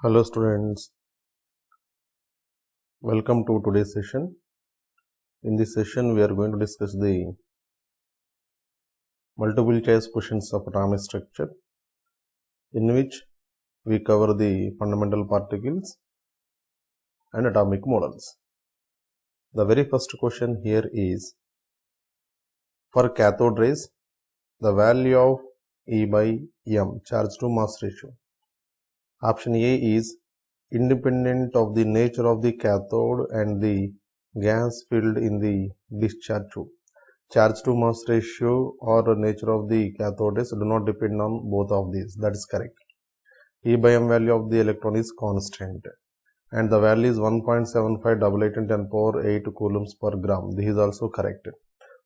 Hello students, welcome to today's session. In this session we are going to discuss the multiple choice questions of atomic structure, in which we cover the fundamental particles and atomic models. The very first question here is, for cathode rays, the value of E by m, charge to mass ratio. Option A is independent of the nature of the cathode and the gas filled in the discharge tube. Charge to mass ratio or nature of the cathode rays do not depend on both of these. That is correct. E by m value of the electron is constant and the value is 1.7588 in 10 power 8 coulombs per gram. This is also correct.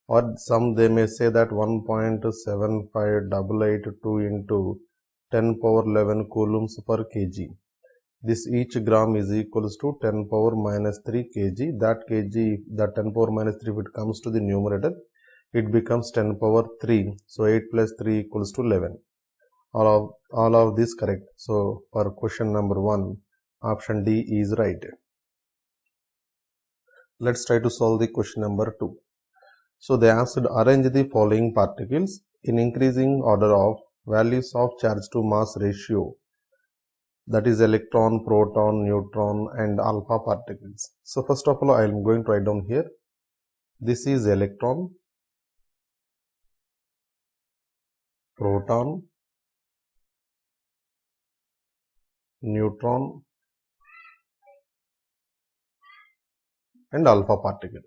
Or some they may say that 1.75882 into 10 power 11 coulombs per kg. This each gram is equals to 10 power minus 3 kg. That 10 power minus 3, if it comes to the numerator, it becomes 10 power 3. So 8 plus 3 equals to 11. All of this correct. So for question number 1, option D is right. Let's try to solve the question number 2. So they asked, arrange the following particles in increasing order of values of charge to mass ratio. That is electron, proton, neutron and alpha particles. So first of all, I am going to write down here. This is electron, proton, neutron and alpha particle.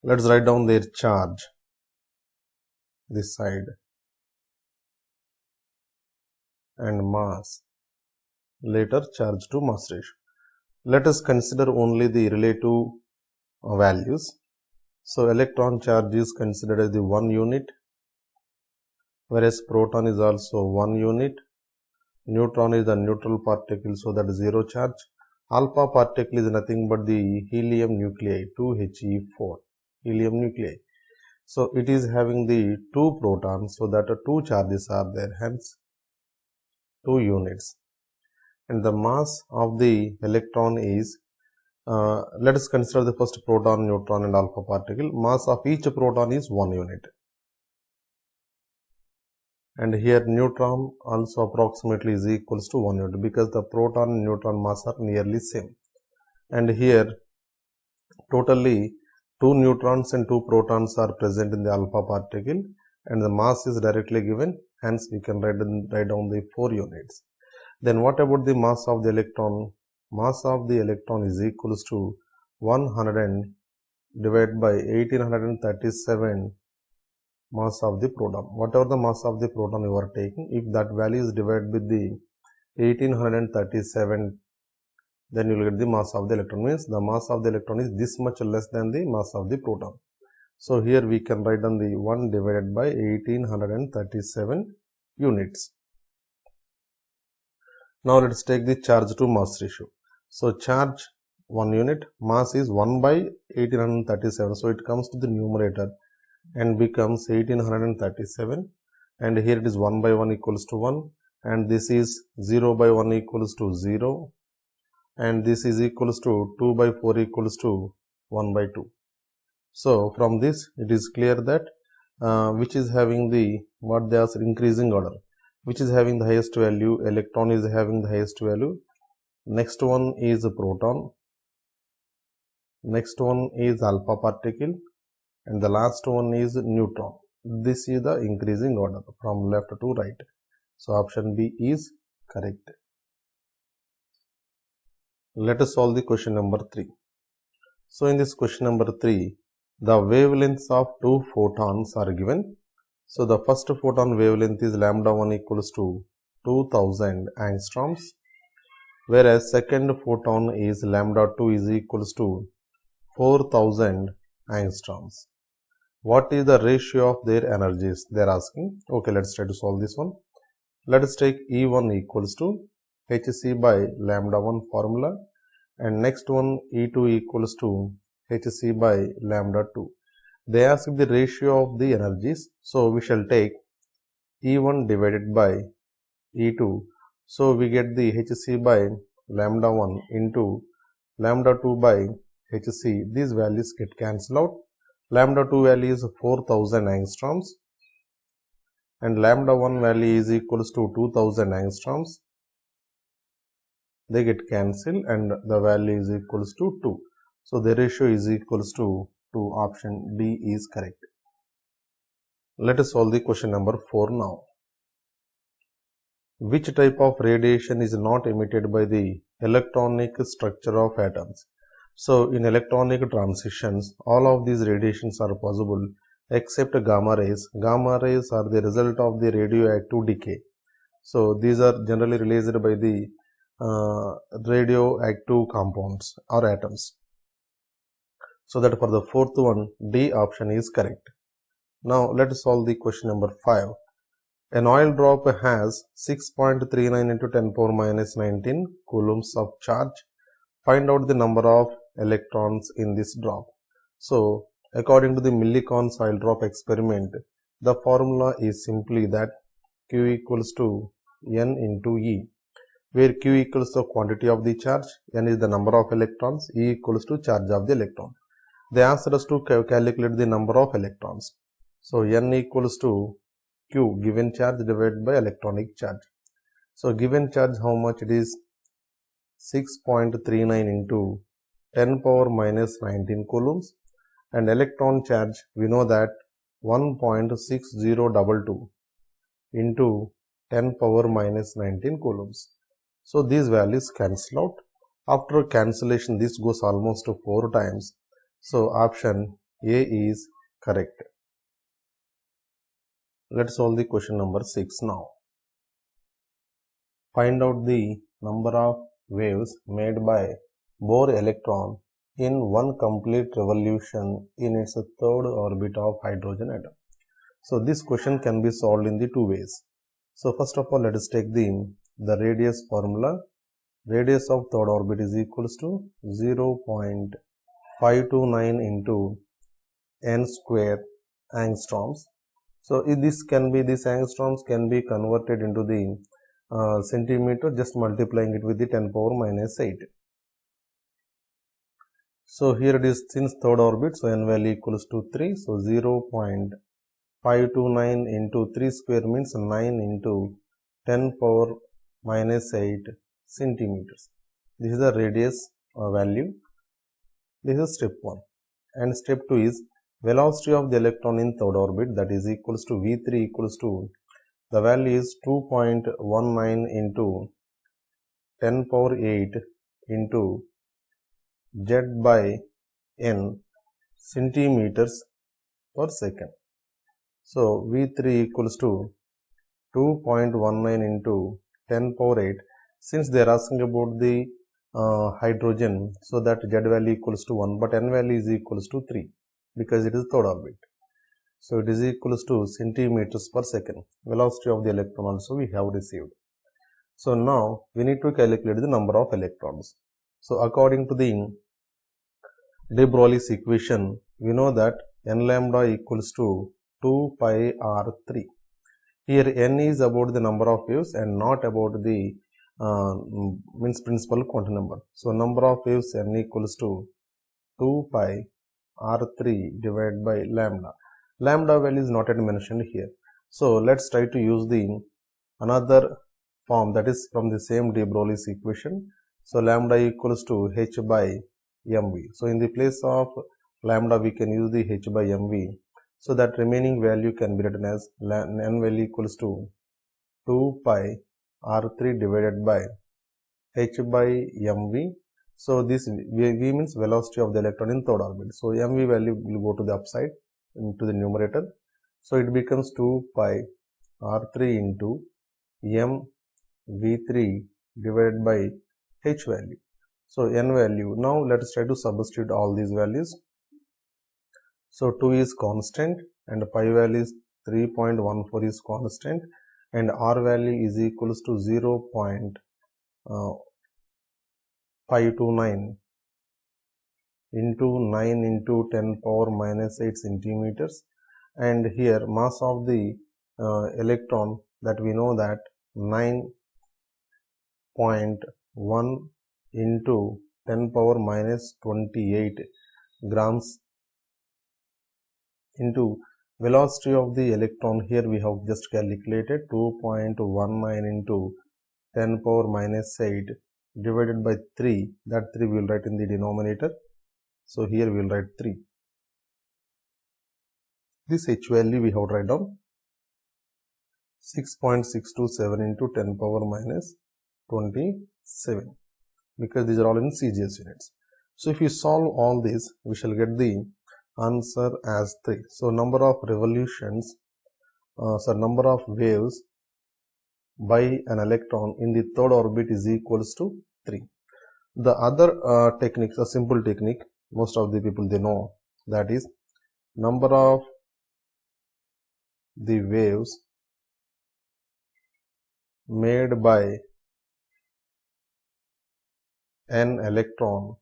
Let's write down their charge, this side, and mass, later charge to mass ratio. Let us consider only the relative values. So electron charge is considered as the 1 unit, whereas proton is also 1 unit, neutron is a neutral particle, so that is 0 charge. Alpha particle is nothing but the helium nuclei, 2He4, helium nuclei. So it is having the 2 protons, so that 2 charges are there, hence 2 units. And the mass of the electron is, let us consider the first proton, neutron and alpha particle. Mass of each proton is 1 unit. And here neutron also approximately is equals to 1 unit, because the proton and neutron mass are nearly same. And here totally 2 neutrons and 2 protons are present in the alpha particle, and the mass is directly given, hence we can write down the 4 units. Then what about the mass of the electron? Mass of the electron is equals to 100 divided by 1837 mass of the proton. Whatever the mass of the proton you are taking, if that value is divided with the 1837, then you will get the mass of the electron. Means the mass of the electron is this much less than the mass of the proton. So here we can write down the 1 divided by 1837 units. Now let's take the charge to mass ratio. So charge 1 unit, mass is 1 by 1837. So it comes to the numerator and becomes 1837, and here it is 1 by 1 equals to 1, and this is 0 by 1 equals to 0, and this is equals to 2 by 4 equals to 1 by 2. So from this it is clear that which is having the, what they are increasing order, which is having the highest value, electron is having the highest value, next one is proton, next one is alpha particle, and the last one is neutron. This is the increasing order from left to right. So option B is correct. Let us solve the question number 3. So in this question number 3, the wavelengths of 2 photons are given. So the first photon wavelength is lambda 1 equals to 2000 angstroms, whereas second photon is lambda 2 is equals to 4000 angstroms. What is the ratio of their energies? They are asking. Okay, let's try to solve this one. Let us take E1 equals to Hc by lambda 1 formula, and next one E2 equals to Hc by lambda 2. They ask the ratio of the energies. So we shall take E1 divided by E2. So we get the Hc by lambda 1 into lambda 2 by Hc. These values get cancelled out. Lambda 2 value is 4000 angstroms and lambda 1 value is equals to 2000 angstroms. They get cancelled and the value is equals to 2. So the ratio is equals to 2. Option D is correct. Let us solve the question number 4 now. Which type of radiation is not emitted by the electronic structure of atoms? So in electronic transitions, all of these radiations are possible except gamma rays. Gamma rays are the result of the radioactive decay. So these are generally released by the radioactive compounds or atoms. So that for the fourth one, D option is correct. Now let us solve the question number 5. An oil drop has 6.39 into 10 power minus 19 coulombs of charge. Find out the number of electrons in this drop. So according to the Millikan's oil drop experiment, the formula is simply that Q equals to N into E, where Q equals the quantity of the charge, N is the number of electrons, E equals to charge of the electron. They asked us to calculate the number of electrons. So N equals to Q, given charge divided by electronic charge. So given charge, how much it is? 6.39 into 10 power minus 19 coulombs, and electron charge, we know that 1.6022 into 10 power minus 19 coulombs. So these values cancel out. After cancellation, this goes almost 4 times. So option A is correct. Let's solve the question number 6 now. Find out the number of waves made by Bohr electron in one complete revolution in its third orbit of hydrogen atom. So this question can be solved in the 2 ways. So first of all, let us take the radius formula. Radius of third orbit is equals to 0.529 into n square angstroms. So these angstroms can be converted into the centimeter, just multiplying it with the 10 power minus 8. So here it is since third orbit, so n value equals to 3. So 0.529 into 3 square means 9 into 10 power minus 8 centimeters. This is the radius value. This is step 1. And step 2 is velocity of the electron in third orbit, that is equals to V3 equals to, the value is 2.19 into 10 power 8 into Z by N centimeters per second. So V3 equals to 2.19 into 10 power 8. Since they are asking about the hydrogen, so that Z value equals to 1, but N value is equals to 3 because it is third orbit. So it is equals to centimeters per second. Velocity of the electron also we have received. So now we need to calculate the number of electrons. So according to the de Broglie's equation, we know that n lambda equals to 2 pi r3. Here n is about the number of waves and not about the means principal quantum number. So number of waves n equals to 2 pi r3 divided by lambda. Lambda value is not yet mentioned here. So let's try to use the another form, that is from the same de Broglie's equation. So lambda equals to h by mv. So in the place of lambda we can use the h by mv. So that remaining value can be written as n value equals to 2 pi r3 divided by h by mv. So this v means velocity of the electron in third orbit. So mv value will go to the upside into the numerator. So it becomes 2 pi r3 into m v3 divided by h value. So n value. Now let us try to substitute all these values. So 2 is constant and pi value is 3.14 is constant and r value is equals to 0.529 into 9 into 10 power minus 8 centimeters, and here mass of the electron that we know that 9.1 into 10 power minus 28 grams into velocity of the electron. Here we have just calculated 2.19 into 10 power minus 8 divided by 3. That 3 we will write in the denominator. So here we will write 3. This H value we have to write down 6.627 into 10 power minus 27, because these are all in CGS units. So if you solve all this, we shall get the answer as 3. So number of revolutions, number of waves by an electron in the third orbit is equals to 3. The other technique, a simple technique, most of the people they know, that is number of the waves made by an electron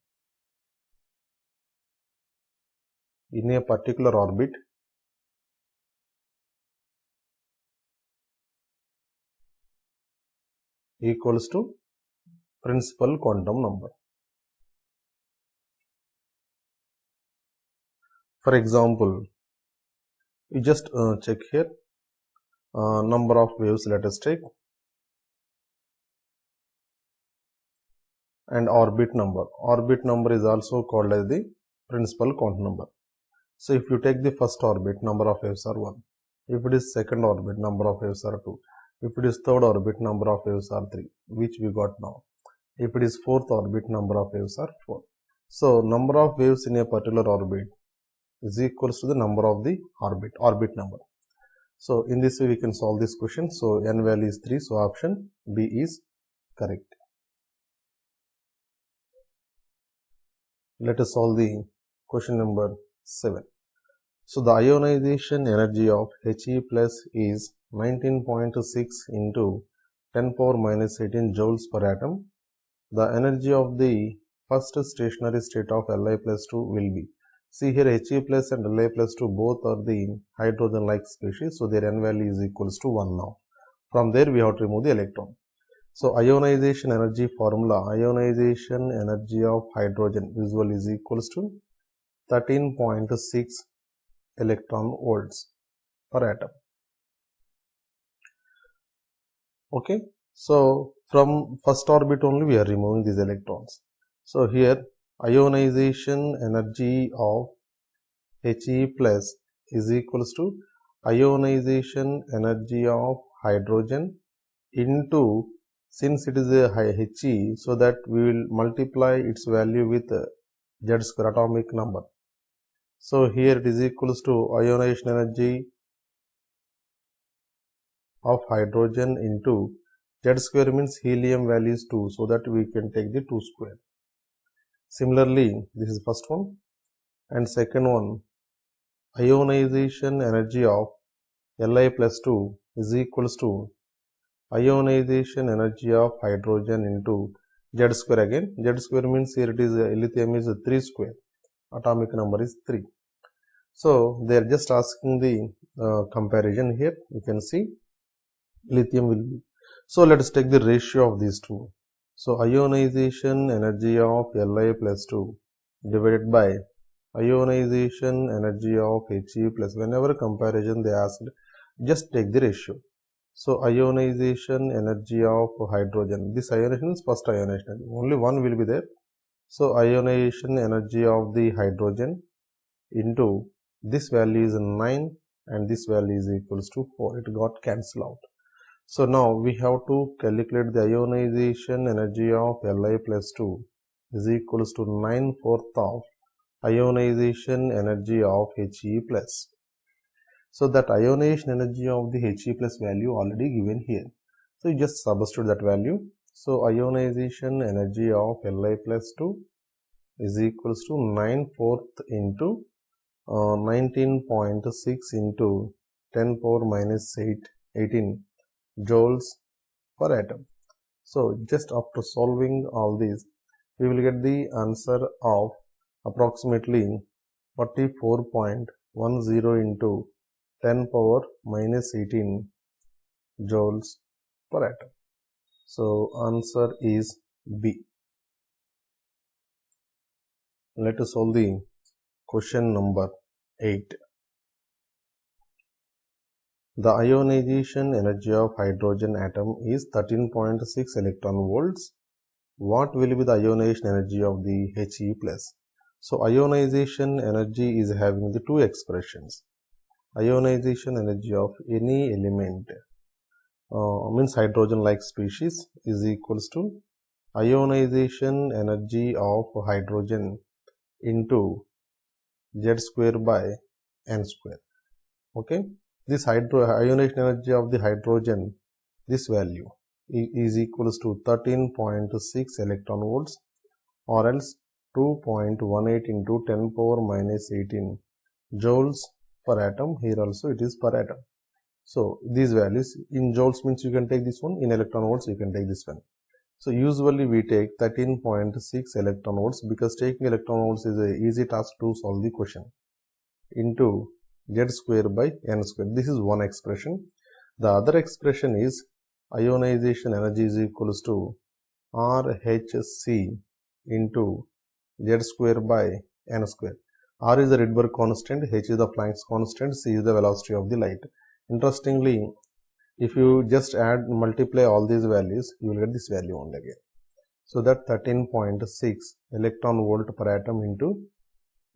in a particular orbit equals to principal quantum number. For example, you just check here number of waves, let us take, and orbit number. Orbit number is also called as the principal quantum number. So if you take the first orbit, number of waves are 1. If it is second orbit, number of waves are 2. If it is third orbit, number of waves are 3, which we got now. If it is fourth orbit, number of waves are 4. So number of waves in a particular orbit is equals to the number of the orbit number. So in this way we can solve this question. So n value is 3, so option B is correct. Let us solve the question number 7. So the ionization energy of He plus is 19.6 into 10 power minus 18 joules per atom. The energy of the first stationary state of Li plus 2 will be. See here, He plus and Li plus 2 both are the hydrogen-like species, so their n value is equals to 1 now. From there we have to remove the electron. So ionization energy formula, ionization energy of hydrogen usually is equals to 13.6 electron volts per atom. Okay, so from first orbit only we are removing these electrons. So here ionization energy of He plus is equals to ionization energy of hydrogen into, since it is a He, so that we will multiply its value with Z square atomic number. So here it is equals to ionization energy of hydrogen into Z square means helium value is 2, so that we can take the 2 square. Similarly, this is first one, and second one, ionization energy of Li plus 2 is equals to ionization energy of hydrogen into Z square again. Z square means here it is lithium is 3 square, atomic number is 3. So they are just asking the comparison here. You can see lithium will be. So let us take the ratio of these two. So ionization energy of Li plus 2 divided by ionization energy of He plus. Whenever comparison they asked, just take the ratio. So ionization energy of hydrogen, this ionization is first ionization, only one will be there. So ionization energy of the hydrogen into this value is 9 and this value is equals to 4. It got cancelled out. So now we have to calculate the ionization energy of Li plus 2 is equals to 9/4 of ionization energy of He plus. So that ionization energy of the He plus value already given here. So you just substitute that value. So ionization energy of Li plus 2 is equals to 9/4 into 19.6 into 10 power minus 18 joules per atom. So just after solving all these, we will get the answer of approximately 44.10 into 10 power minus 18 joules per atom. So answer is B. Let us solve the question number 8. The ionization energy of hydrogen atom is 13.6 electron volts. What will be the ionization energy of the He+? So ionization energy is having the two expressions. Ionization energy of any element means hydrogen like species is equals to ionization energy of hydrogen into Z square by N square. Okay, this ionization energy of the hydrogen, this value is equals to 13.6 electron volts or else 2.18 into 10 power minus 18 joules per atom. Here also it is per atom. So these values in joules means you can take this one, in electron volts you can take this one. So usually we take 13.6 electron volts because taking electron volts is a easy task to solve the question, into Z square by N square. This is one expression. The other expression is ionization energy is equals to RHC into Z square by N square. R is the Rydberg constant, H is the Planck's constant, C is the velocity of the light. Interestingly, if you just multiply all these values, you will get this value only again. So that 13.6 electron volt per atom into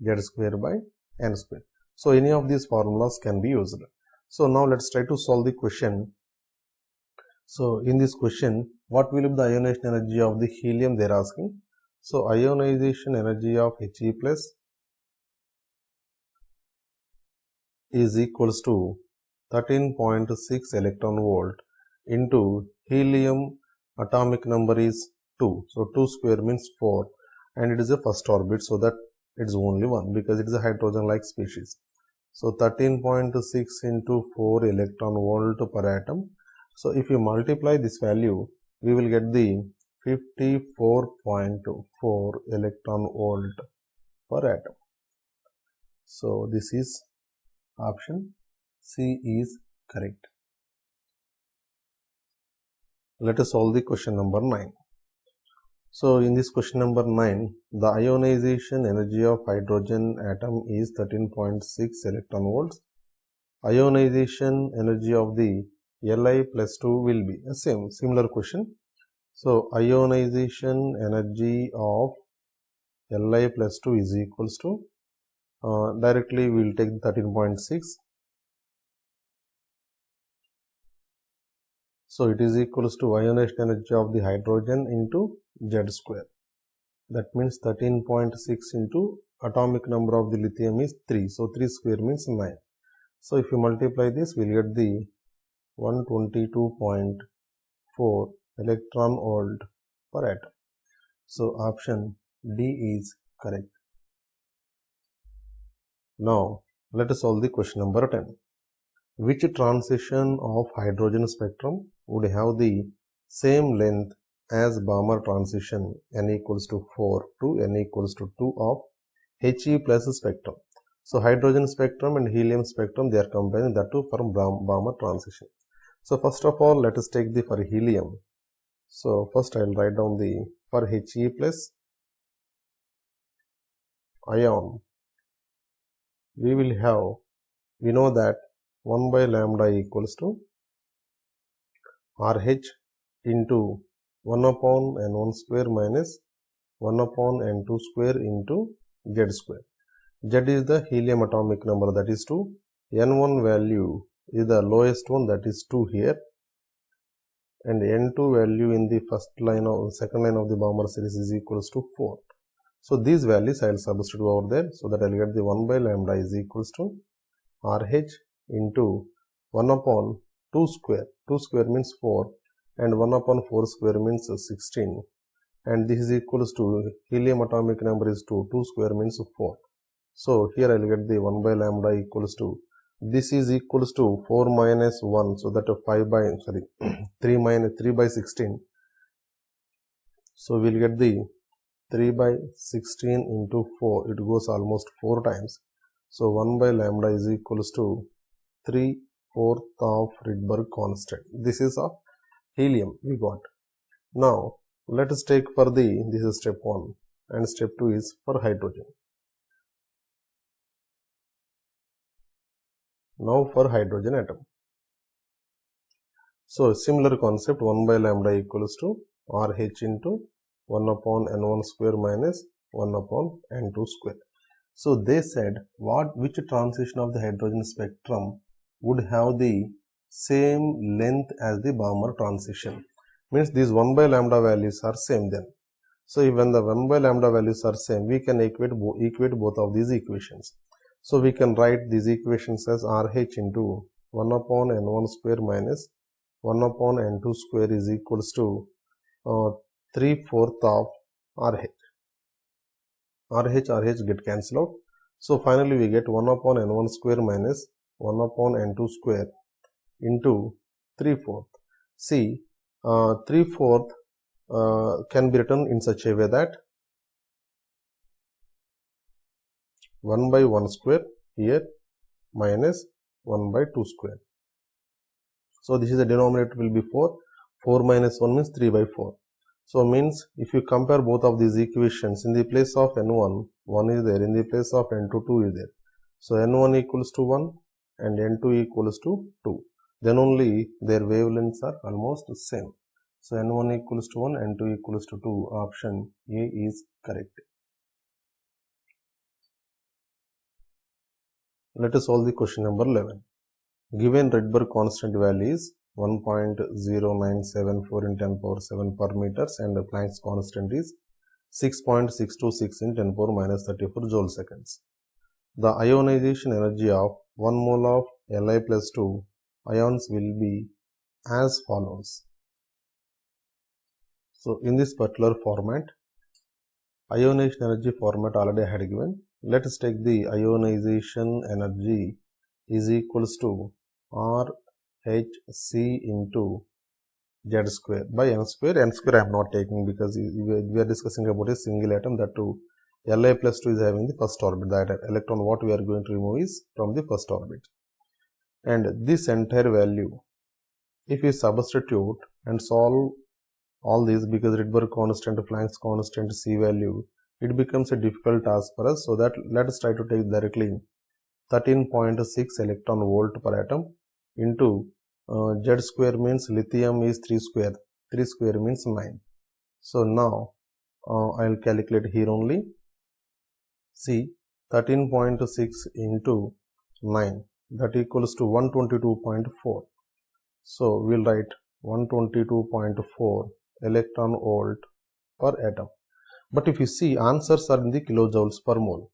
Z square by N square. So any of these formulas can be used. So now let's try to solve the question. So in this question, what will be the ionization energy of the helium they are asking. So ionization energy of He plus is equals to 13.6 electron volt into helium atomic number is 2. So 2 square means 4 and it is a first orbit, so that it is only 1 because it is a hydrogen like species. So 13.6 into 4 electron volt per atom. So if you multiply this value, we will get the 54.4 electron volt per atom. So this is option C is correct. Let us solve the question number 9. So in this question number 9, the ionization energy of hydrogen atom is 13.6 electron volts. Ionization energy of the Li plus 2 will be the same, similar question. So ionization energy of Li plus 2 is equals to, directly we will take 13.6. So it is equals to ionization energy of the hydrogen into Z square. That means 13.6 into atomic number of the lithium is 3. So 3 square means 9. So if you multiply this, we will get the 122.4 electron volt per atom. So option D is correct. Now let us solve the question number 10. Which transition of hydrogen spectrum would have the same length as Balmer transition n equals to 4 to n equals to 2 of He plus spectrum? So hydrogen spectrum and helium spectrum, they are combined, that too for Balmer transition. So first of all, let us take the for helium. So first I will write down the for He plus ion, we will have, we know that 1 by lambda equals to RH into 1 upon N1 square minus 1 upon N2 square into Z square. Z is the helium atomic number, that is 2. N1 value is the lowest one, that is 2 here. And N2 value in the second line of the Balmer series is equals to 4. So these values I will substitute over there, so that I will get the 1 by lambda is equals to RH into 1 upon 2 square. 2 square means 4 and 1 upon 4 square means 16. And this is equals to helium atomic number is 2. 2 square means 4. So here I will get the 1 by lambda equals to, this is equals to 4 minus 1. So that 3 by 16. So we will get the 3 by 16 into 4, it goes almost 4 times. So 1 by lambda is equals to 3/4 of Rydberg constant. This is of helium we got. Now let us take for this is step 1 and step 2 is for hydrogen. Now for hydrogen atom. So similar concept, 1 by lambda equals to RH into 1 upon N1 square minus 1 upon N2 square. So they said which transition of the hydrogen spectrum would have the same length as the Balmer transition. Means these 1 by lambda values are same then. So when the 1 by lambda values are same, we can equate both of these equations. So we can write these equations as RH into 1 upon N1 square minus 1 upon N2 square is equals to 3/4 of RH. RH get cancelled out. So finally we get 1 upon N1 square minus 1 upon N2 square into 3/4. See, 3/4 can be written in such a way that 1 by 1 square here minus 1 by 2 square. So this is the denominator will be 4. 4 minus 1 means 3 by 4. So means if you compare both of these equations, in the place of N1, 1 is there, in the place of N2, 2 is there. So N1 equals to 1 and N2 equals to 2. Then only their wavelengths are almost the same. So N1 equals to 1, N2 equals to 2. Option A is correct. Let us solve the question number 11. Given Rydberg constant value is 1.0974 in 10 power 7 per meters and the Planck's constant is 6.626 in 10 power minus 34 joule seconds. The ionization energy of 1 mole of Li plus 2 ions will be as follows. So in this particular format, ionization energy format already I had given. Let us take the ionization energy is equals to RHC into Z square by N square. N square I am not taking because we are discussing about a single atom, that too Li plus 2 is having the first orbit. That electron what we are going to remove is from the first orbit. And this entire value, if we substitute and solve all these, because Rydberg constant, Planck's constant, C value, it becomes a difficult task for us. So that let us try to take directly 13.6 electron volt per atom into Z square means lithium is 3 square. 3 square means 9. So now I will calculate here only. See, 13.6 into 9, that equals to 122.4. So we will write 122.4 electron volt per atom. But if you see, answers are in the kilojoules per mole.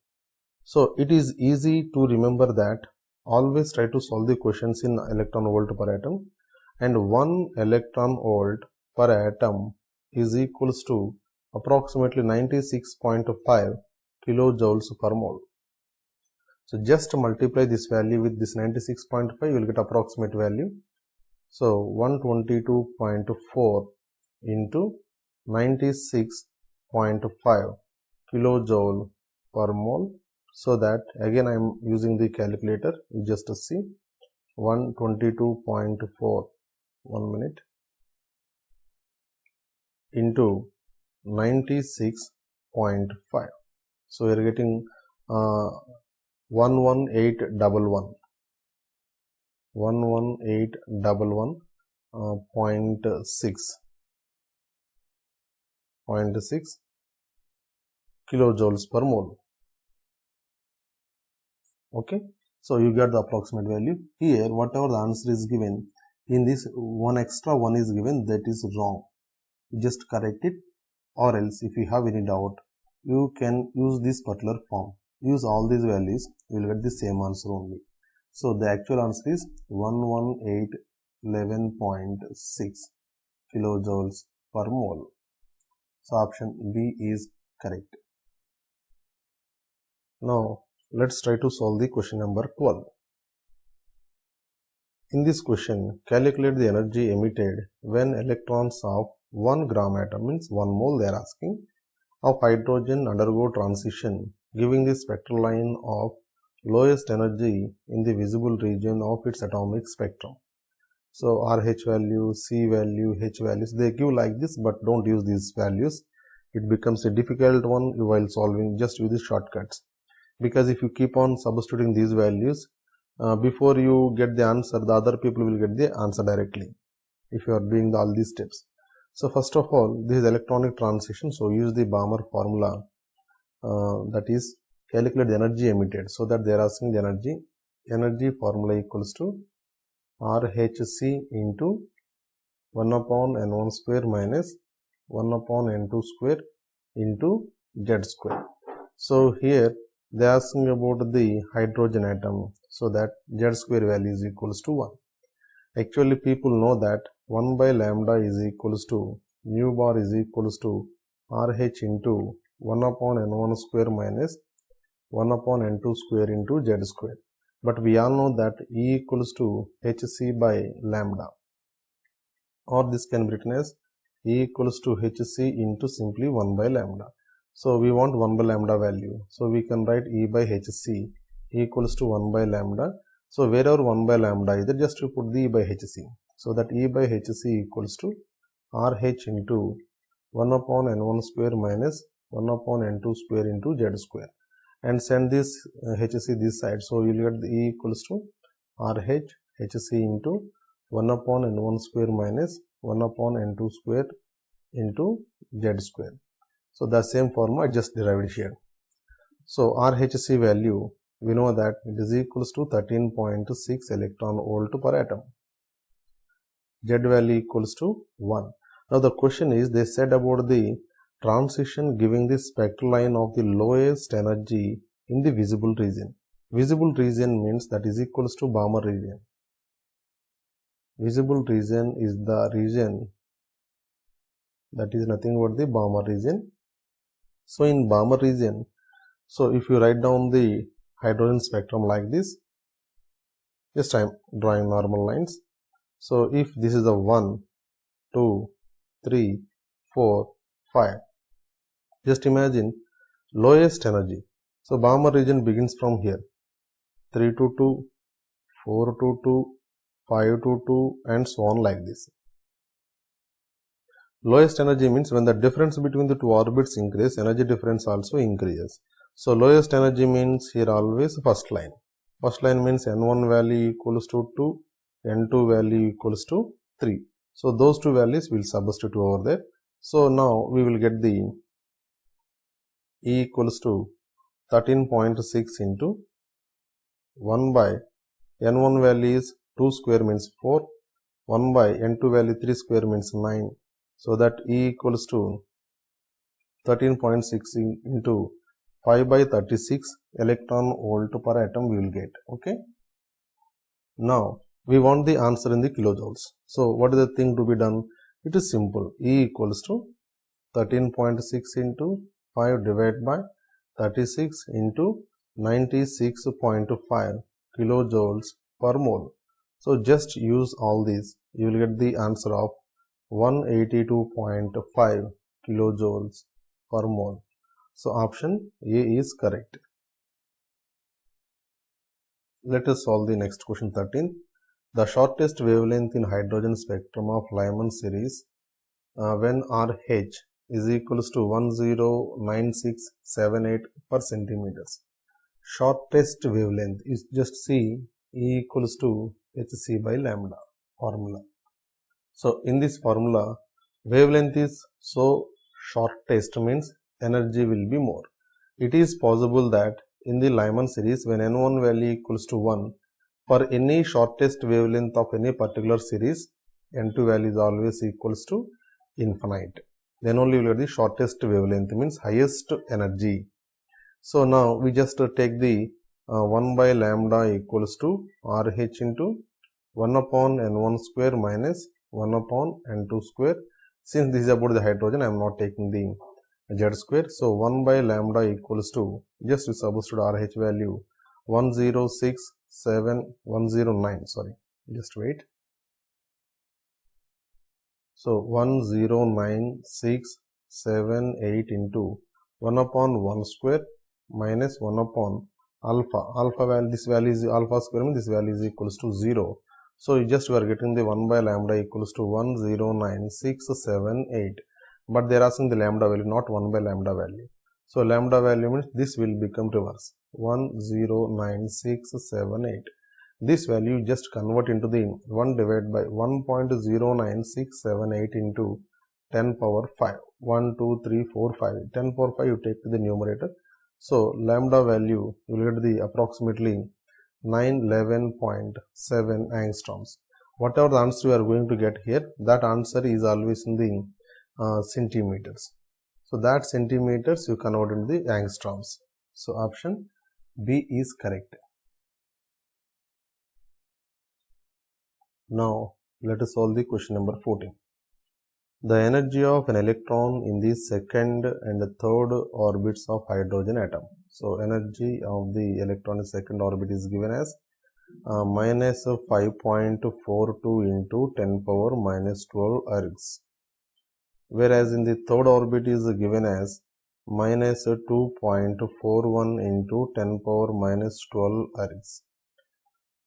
So it is easy to remember that always try to solve the questions in electron volt per atom, and 1 electron volt per atom is equals to approximately 96.5 kilojoules per mole. So just multiply this value with this 96.5, you will get approximate value. So 122.4 into 96.5 kilojoule per mole. So that again I am using the calculator. You just see 122.4, 1 minute, into 96.5. So we are getting 11811. 11811.6 kilojoules per mole. Okay, so you get the approximate value. Here whatever the answer is given, in this one extra one is given, that is wrong. Just correct it, or else if you have any doubt, you can use this particular form. Use all these values, you will get the same answer only. So the actual answer is 11811.6 kilojoules per mole. So option B is correct. Now let's try to solve the question number 12. In this question, calculate the energy emitted when electrons of 1 gram atom, means 1 mole they are asking, of hydrogen undergo transition, giving the spectral line of lowest energy in the visible region of its atomic spectrum. So RH value, C value, H values, they give like this, but don't use these values. It becomes a difficult one while solving. Just use the shortcuts, because if you keep on substituting these values, before you get the answer, the other people will get the answer directly if you are doing all these steps. So first of all, this is electronic transition. So use the Balmer formula, that is calculate the energy emitted. So that they are asking the energy formula equals to RHC into 1 upon N1 square minus 1 upon N2 square into Z square. So here they are asking about the hydrogen atom, so that Z square value is equals to 1. Actually people know that 1 by lambda is equals to mu bar is equals to RH into 1 upon N1 square minus 1 upon N2 square into Z square. But we all know that E equals to Hc by lambda, or this can be written as E equals to Hc into simply 1 by lambda. So we want 1 by lambda value. So we can write E by Hc equals to 1 by lambda. So wherever 1 by lambda is there, just to put the E by Hc. So that E by Hc equals to RH into 1 upon N1 square minus 1 upon N2 square into Z square. And send this Hc this side. So you will get the E equals to RH Hc into 1 upon N1 square minus 1 upon N2 square into Z square. So the same formula I just derived here. So RHC value, we know that it is equals to 13.6 electron volt per atom. Z value equals to 1. Now the question is, they said about the transition giving the spectral line of the lowest energy in the visible region. Visible region means that is equals to Balmer region. Visible region is the region that is nothing but the Balmer region. So in Balmer region, so if you write down the hydrogen spectrum like this, just I am drawing normal lines. So if this is the 1, 2, 3, 4, 5, just imagine lowest energy. So Balmer region begins from here, 3 to 2, 4 to 2, 5 to 2, and so on like this. Lowest energy means when the difference between the two orbits increase, energy difference also increases. So lowest energy means here always first line. First line means N1 value equals to 2, N2 value equals to 3. So those two values will substitute over there. So now we will get the E equals to 13.6 into 1 by N1 value is 2 square means 4, 1 by N2 value 3 square means 9. So that E equals to 13.6 into 5 by 36 electron volt per atom we will get. Okay. Now we want the answer in the kilojoules. So what is the thing to be done? It is simple. E equals to 13.6 into 5 divided by 36 into 96.5 kilojoules per mole. So just use all these. You will get the answer of 182.5 kilojoules per mole. So option A is correct. Let us solve the next question 13. The shortest wavelength in hydrogen spectrum of Lyman series when RH is equals to 109678 per centimeters. Shortest wavelength is just C, E equals to Hc by lambda formula. So in this formula, wavelength is so shortest means energy will be more. It is possible that in the Lyman series, when N1 value equals to 1, for any shortest wavelength of any particular series, N2 value is always equals to infinite. Then only you will get the shortest wavelength means highest energy. So now we just take the 1 by lambda equals to RH into 1 upon N1 square minus 1 upon N2 square. Since this is about the hydrogen, I am not taking the Z square. So 1 by lambda equals to, just we substitute RH value 1067109. Sorry, just wait. So 109,678 into 1 upon 1 square minus 1 upon alpha. Alpha value, this value is alpha square means this value is equals to 0. So you just are getting the 1 by lambda equals to 109,678. But they are asking the lambda value, not 1 by lambda value. So lambda value means this will become reverse, 109,678. This value just convert into the 1 divided by 1.09678 into 10 power 5. 1, 2, 3, 4, 5. 10 power 5 you take to the numerator. So lambda value you will get the approximately 911.7 angstroms. Whatever the answer you are going to get here, that answer is always in the centimeters. So that centimeters you convert into the angstroms. So option B is correct. Now let us solve the question number 14. The energy of an electron in the second and third orbits of hydrogen atom. So energy of the electron in second orbit is given as minus 5.42 into 10 power minus 12 ergs. Whereas in the third orbit is given as minus 2.41 into 10 power minus 12 ergs.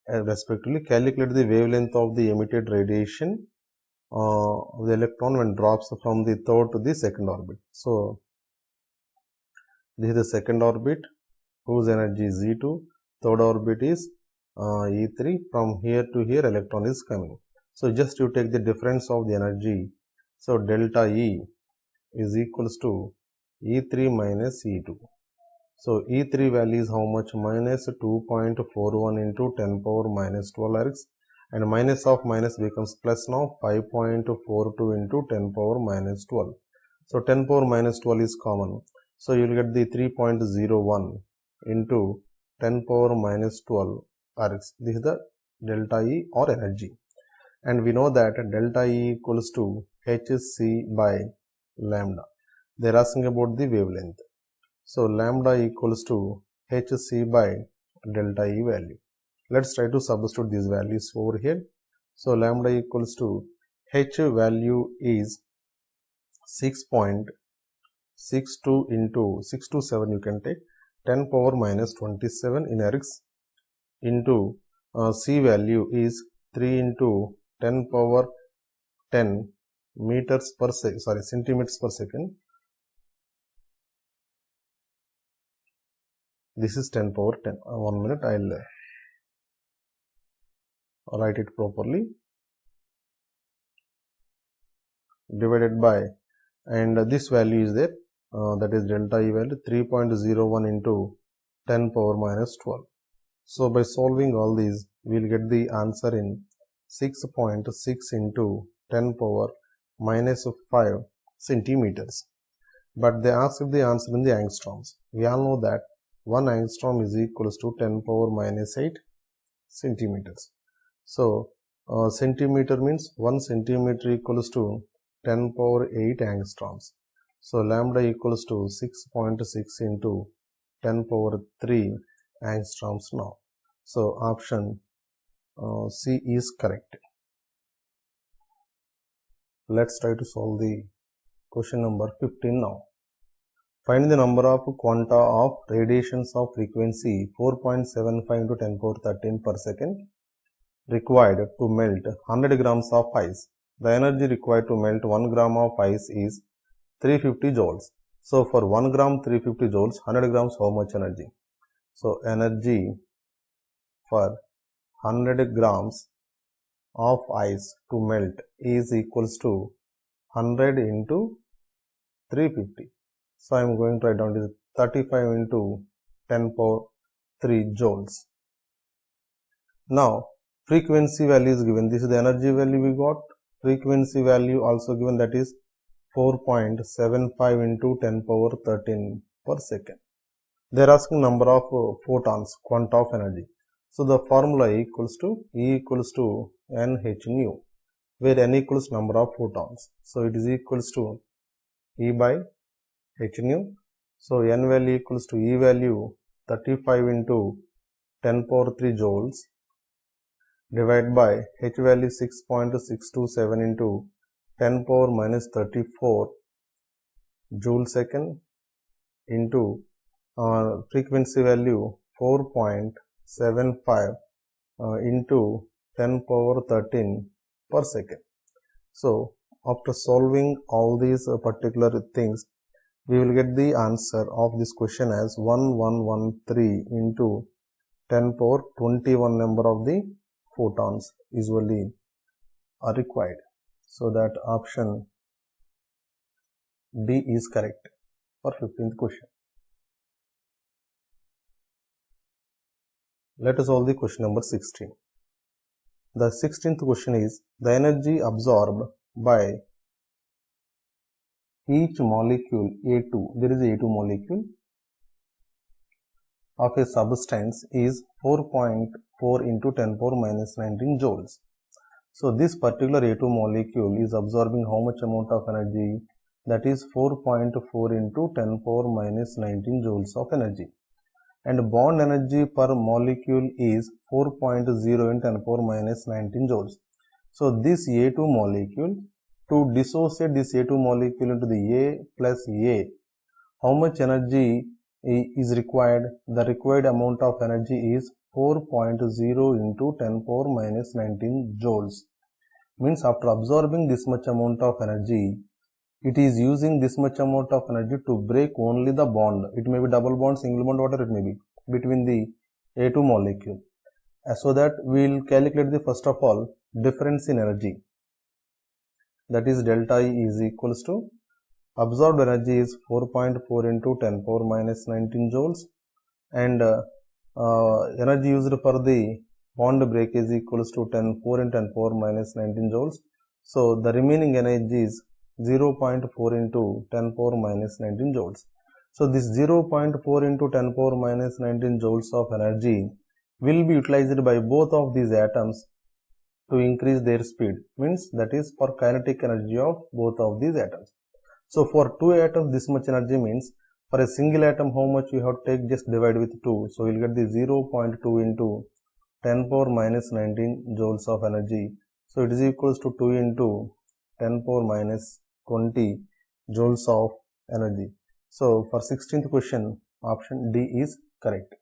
And respectively, calculate the wavelength of the emitted radiation of the electron when drops from the third to the second orbit. So this is the second orbit whose energy is Z2, third orbit is E3. From here to here electron is coming. So just you take the difference of the energy. So delta E is equals to E3 minus E2. So E3 value is how much? Minus 2.41 into 10 power minus 12 ergs. And minus of minus becomes plus now, 5.42 into 10 power minus 12. So 10 power minus 12 is common. So you will get the 3.01 into 10 power minus 12 ergs. This is the delta E or energy. And we know that delta E equals to hc by lambda. They are asking about the wavelength. So lambda equals to hc by delta E value. Let's try to substitute these values over here. So lambda equals to h value is 6.62 into 627 you can take 10 power minus 27 in ergs into c value is 3 into 10 power 10 meters per second, centimeters per second. This is 10 power 10. 1 minute, I'll write it properly. Divided by, and this value is there, that is delta E value 3.01 into 10 power minus 12. So by solving all these, we will get the answer in 6.6 into 10 power minus 5 centimeters. But they asked the answer in the angstroms. We all know that 1 angstrom is equals to 10 power minus 8 centimeters. So centimeter means 1 centimeter equals to 10 power 8 angstroms. So lambda equals to 6.6 into 10 power 3 angstroms now. So option C is correct. Let's try to solve the question number 15 now. Find the number of quanta of radiations of frequency 4.75 into 10 power 13 per second required to melt 100 grams of ice. The energy required to melt 1 gram of ice is 350 joules. So for 1 gram 350 joules, 100 grams how much energy? So energy for 100 grams of ice to melt is equals to 100 into 350. So I am going to write down this 35 into 10 power 3 joules. Now frequency value is given. This is the energy value we got. Frequency value also given, that is 4.75 into 10 power 13 per second. They are asking number of photons, quanta of energy. So the formula equals to E equals to NH nu, where N equals number of photons. So it is equals to E by H nu. So N value equals to E value 35 into 10 power 3 joules divided by H value 6.627 into 10 power minus 34 joule second into frequency value 4.75 into 10 power 13 per second. So after solving all these particular things, we will get the answer of this question as 1113 into 10 power 21 number of the photons usually are required. So that option D is correct for 15th question. Let us solve the question number 16. The 16th question is, the energy absorbed by each molecule A2, there is a A2 molecule of a substance is 4.4 into 10 power minus 19 joules. So this particular A2 molecule is absorbing how much amount of energy? That is 4.4 into 10 power minus 19 joules of energy. And bond energy per molecule is 4.0 in 10 power minus 19 joules. So this A2 molecule, to dissociate this A2 molecule into the A plus A, how much energy is required? The required amount of energy is 4.0 into 10 power minus 19 joules. Means after absorbing this much amount of energy, it is using this much amount of energy to break only the bond. It may be double bond, single bond, whatever it may be, between the A2 molecule. So that we will calculate the first of all difference in energy. That is delta E is equals to absorbed energy is 4.4 into 10 power minus 19 joules, and energy used for the bond break is equals to 4 into 10 power minus 19 joules. So the remaining energy is 0.4 into 10 power minus 19 joules. So this 0.4 into 10 power minus 19 joules of energy will be utilized by both of these atoms to increase their speed. Means that is for kinetic energy of both of these atoms. So for two atoms this much energy means for a single atom how much you have to take, just divide with 2. So you will get the 0.2 into 10 power minus 19 joules of energy. So it is equals to 2 into 10 power minus 20 joules of energy. So for 16th question, option D is correct.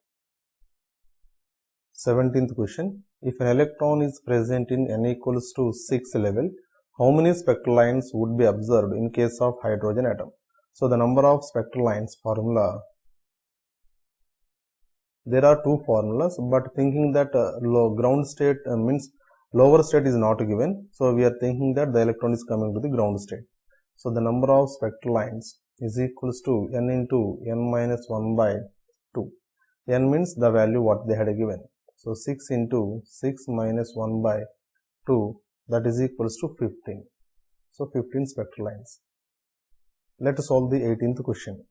17th question, if an electron is present in n equals to 6 level, how many spectral lines would be observed in case of hydrogen atom? So the number of spectral lines formula, there are two formulas, but thinking that ground state means lower state is not given, so we are thinking that the electron is coming to the ground state. So the number of spectral lines is equals to n into n minus 1 by 2. N means the value what they had given. So 6 into 6 minus 1 by 2, that is equals to 15. So 15 spectral lines. Let us solve the 18th question.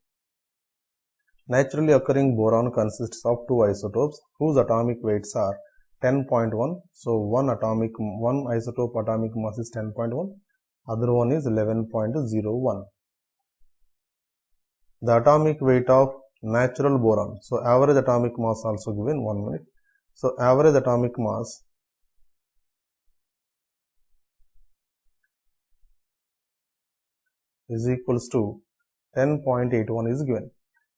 Naturally occurring boron consists of two isotopes whose atomic weights are 10.1. So one isotope atomic mass is 10.1, other one is 11.01. The atomic weight of natural boron. So average atomic mass also given. 1 minute. So average atomic mass is equals to 10.81 is given.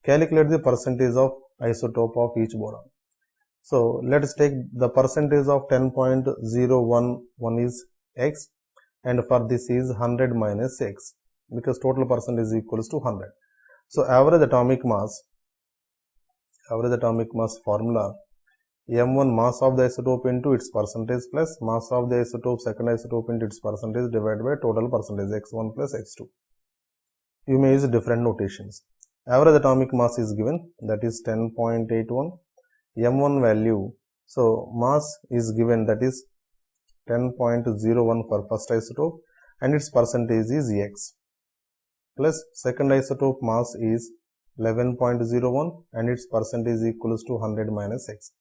Calculate the percentage of isotope of each boron. So let us take the percentage of 10.011 is x, and for this is 100 minus x, because total percentage is equals to 100. So average atomic mass formula, m1 mass of the isotope into its percentage plus mass of the isotope second isotope into its percentage divided by total percentage x1 plus x2. You may use different notations. Average atomic mass is given, that is 10.81. m1 value, so mass is given, that is 10.01 for first isotope, and its percentage is x, plus second isotope mass is 11.01 and its percentage is equals to 100 minus x.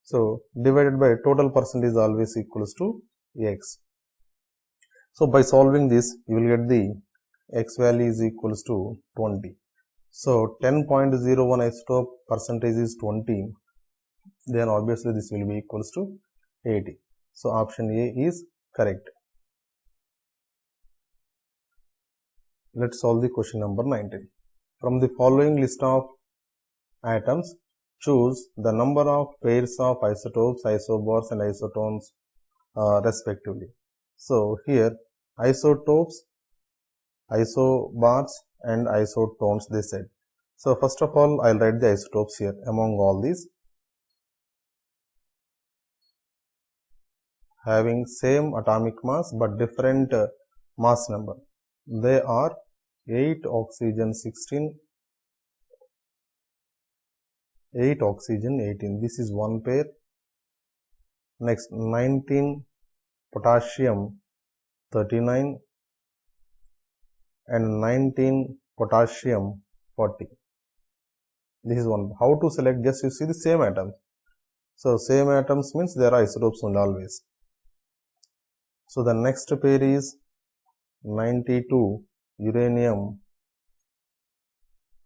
So divided by total percentage always equals to x. So by solving this you will get the x value is equals to 20. So 10.01 isotope percentage is 20, then obviously this will be equals to 80. So option A is correct. Let's solve the question number 19. From the following list of atoms, choose the number of pairs of isotopes, isobars and isotones respectively. So here isotopes, isobars and isotones they said. So first of all I'll write the isotopes here among all these. Having same atomic mass but different mass number. They are 8 oxygen 16, 8 oxygen 18. This is one pair. Next 19 potassium 39 and 19 potassium 40. This is one. How to select? Just you see the same atoms. So same atoms means there are isotopes only always. So the next pair is 92 uranium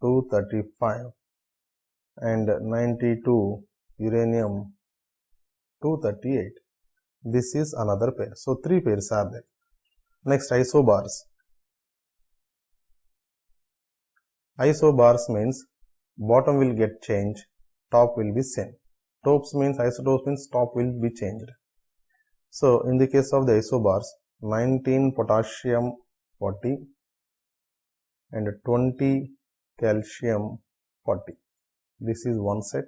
235 and 92 uranium 238. This is another pair. So 3 pairs are there. Next isobars. Isobars means bottom will get changed, top will be same. Isotopes means top will be changed. So in the case of the isobars, 19 potassium 40 and 20 calcium 40. This is one set.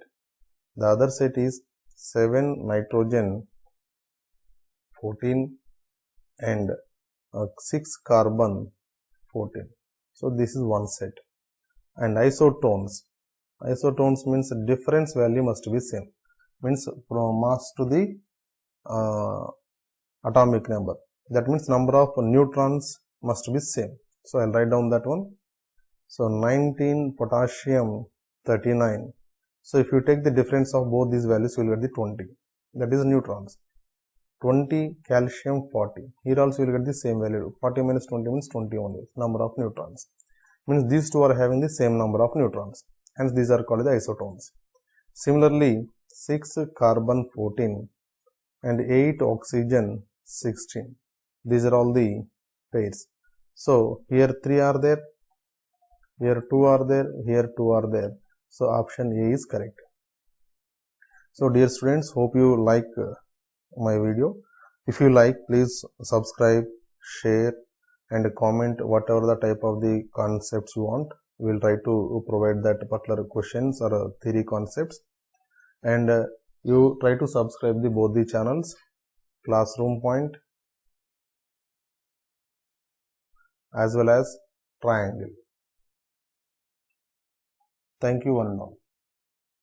The other set is 7 nitrogen 14 and 6 carbon 14. So this is one set. And isotones. Isotones means difference value must be same. Means from mass to the atomic number. That means number of neutrons must be same. So I'll write down that one. So 19 potassium 39. So if you take the difference of both these values, you will get the 20. That is neutrons. 20 calcium 40. Here also you will get the same value. 40 minus 20 means 20 only. Number of neutrons. Means these two are having the same number of neutrons. Hence these are called the isotones. Similarly, 6 carbon 14 and 8 oxygen 16. These are all the pairs. So here 3 are there, here 2 are there, here 2 are there. So option A is correct. So dear students, hope you like my video. If you like, please subscribe, share and comment whatever the type of the concepts you want. We will try to provide that particular questions or theory concepts. And you try to subscribe both the channels, Classroom Point as well as Triangle. Thank you one and all.